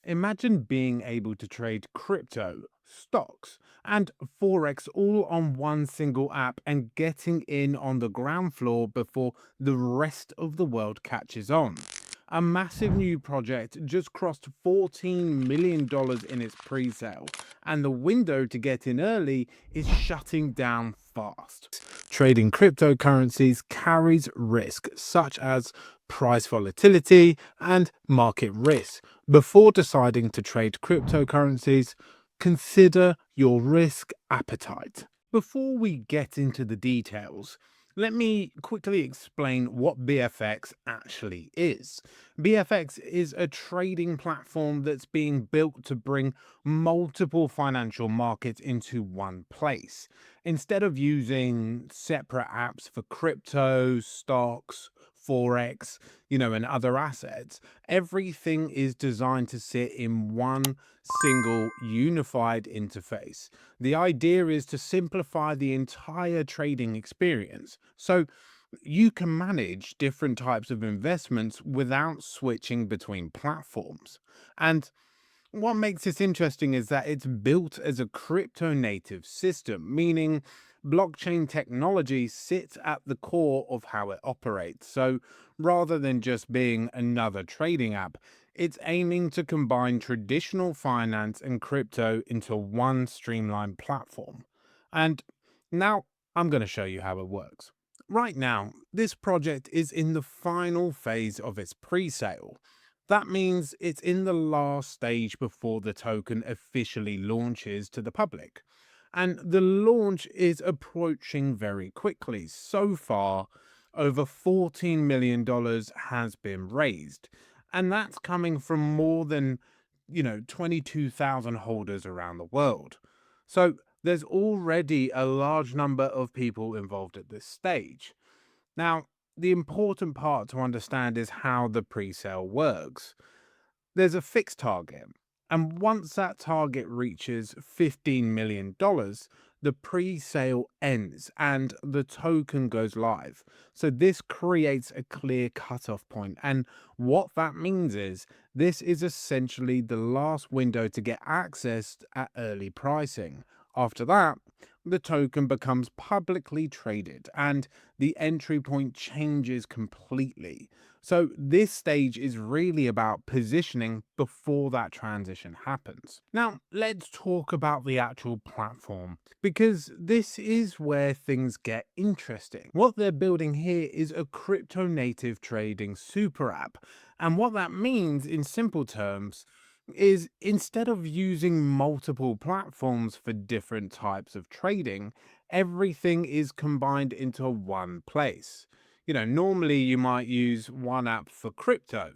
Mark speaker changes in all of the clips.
Speaker 1: Imagine being able to trade crypto, stocks, and Forex all on one single app and getting in on the ground floor before the rest of the world catches on. A massive new project just crossed $14 million in its pre sale, and the window to get in early is shutting down fast. Trading cryptocurrencies carries risk, such as price volatility and market risk. Before deciding to trade cryptocurrencies, consider your risk appetite. Before we get into the details, let me quickly explain what BFX actually is. BFX is a trading platform that's being built to bring multiple financial markets into one place. Instead of using separate apps for crypto, stocks, Forex, and other assets, everything is designed to sit in one single unified interface. The idea is to simplify the entire trading experience so you can manage different types of investments without switching between platforms. And what makes this interesting is that it's built as a crypto native system, meaning blockchain technology sits at the core of how it operates. So rather than just being another trading app, it's aiming to combine traditional finance and crypto into one streamlined platform. And now I'm going to show you how it works. Right now, this project is in the final phase of its pre sale. That means it's in the last stage before the token officially launches to the public. And the launch is approaching very quickly. So far, over $14 million has been raised. And that's coming from more than, 22,000 holders around the world. So there's already a large number of people involved at this stage. Now, the important part to understand is how the pre-sale works. There's a fixed target, and once that target reaches $15 million, the pre-sale ends and the token goes live. So this creates a clear cutoff point, and what that means is this is essentially the last window to get access at early pricing. After that, the token becomes publicly traded and the entry point changes completely. So this stage is really about positioning before that transition happens. Now, let's talk about the actual platform because this is where things get interesting. What they're building here is a crypto native trading super app. And what that means in simple terms is instead of using multiple platforms for different types of trading, everything is combined into one place. Normally you might use one app for crypto,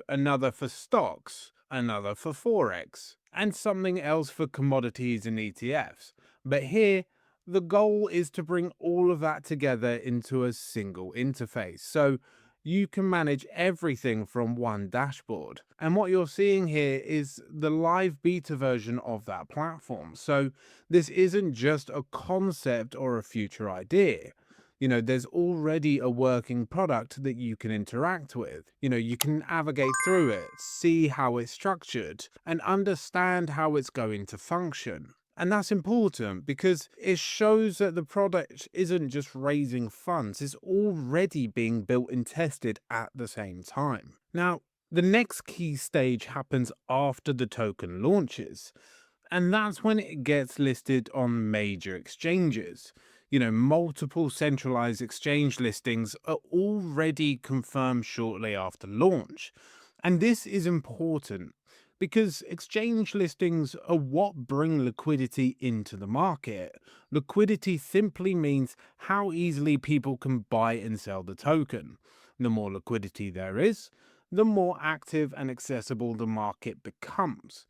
Speaker 1: another for stocks, another for Forex, and something else for commodities and ETFs. But here, the goal is to bring all of that together into a single interface. So you can manage everything from one dashboard. And what you're seeing here is the live beta version of that platform. So this isn't just a concept or a future idea. There's already a working product that you can interact with. You can navigate through it, see how it's structured, and understand how it's going to function. And that's important because it shows that the product isn't just raising funds, it's already being built and tested at the same time. Now, the next key stage happens after the token launches, and that's when it gets listed on major exchanges. Multiple centralized exchange listings are already confirmed shortly after launch. And this is important because exchange listings are what bring liquidity into the market. Liquidity simply means how easily people can buy and sell the token. The more liquidity there is, the more active and accessible the market becomes.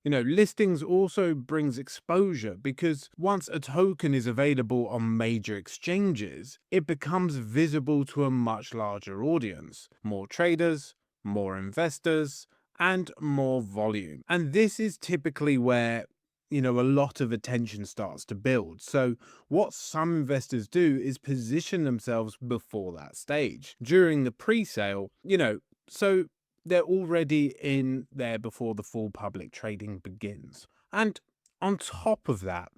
Speaker 1: Listings also brings exposure because once a token is available on major exchanges, it becomes visible to a much larger audience, more traders, more investors, and more volume. And this is typically where a lot of attention starts to build. So what some investors do is position themselves before that stage during the pre-sale, so they're already in there before the full public trading begins. And on top of that,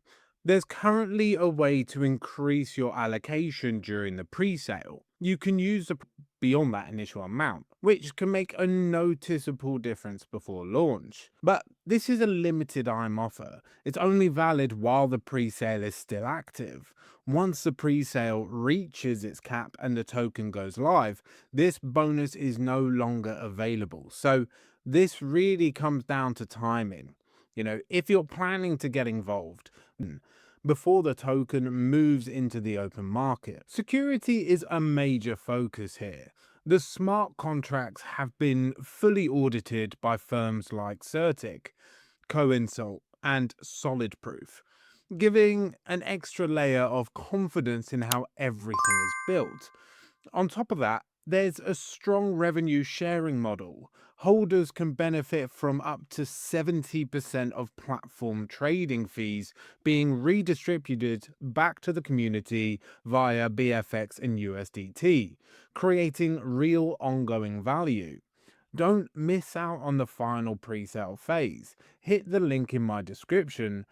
Speaker 1: there's currently a way to increase your allocation during the pre-sale. You can use beyond that initial amount, which can make a noticeable difference before launch. But this is a limited time offer. It's only valid while the pre-sale is still active. Once the pre-sale reaches its cap and the token goes live, this bonus is no longer available. So this really comes down to timing. If you're planning to get involved before the token moves into the open market, security is a major focus here. The smart contracts have been fully audited by firms like Certic, CoInsult, and Solid Proof, giving an extra layer of confidence in how everything is built. On top of that, there's a strong revenue sharing model. Holders can benefit from up to 70% of platform trading fees being redistributed back to the community via BFX and USDT, creating real ongoing value. Don't miss out on the final pre-sale phase. Hit the link in my description